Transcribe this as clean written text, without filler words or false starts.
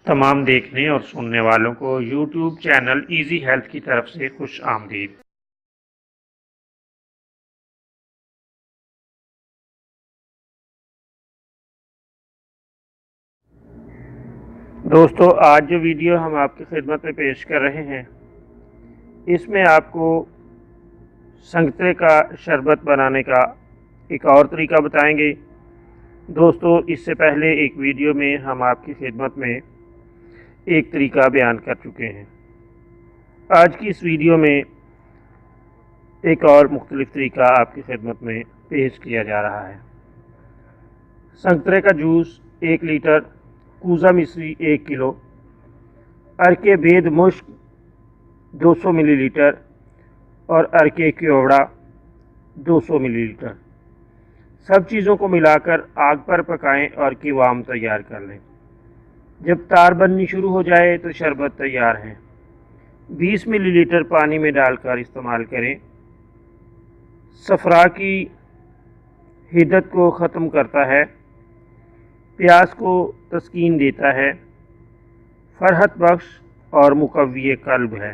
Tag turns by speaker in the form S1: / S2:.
S1: तमाम देखने और सुनने वालों को YouTube चैनल इजी हेल्थ की तरफ से खुश आमदीद। दोस्तों, आज जो वीडियो हम आपकी खिदमत में पेश कर रहे हैं, इसमें आपको संतरे का शरबत बनाने का एक और तरीका बताएंगे। दोस्तों, इससे पहले एक वीडियो में हम आपकी खिदमत में एक तरीका बयान कर चुके हैं। आज की इस वीडियो में एक और मुख्तलिफ तरीका आपकी खिदमत में पेश किया जा रहा है। संतरे का जूस 1 लीटर, कूजा मिश्री 1 किलो, अरके बेद मुश्क 200 मिलीलीटर और अरके क्योवड़ा 200 मिलीलीटर। सब चीज़ों को मिलाकर आग पर पकाएं और कीवाम तैयार कर लें। जब तार बननी शुरू हो जाए तो शरबत तैयार है। 20 मिलीलीटर पानी में डालकर इस्तेमाल करें। सफ़रा की हिद्दत को ख़त्म करता है, प्यास को तस्कीन देता है, फरहत बख्श और मुकव्वी कल्ब है।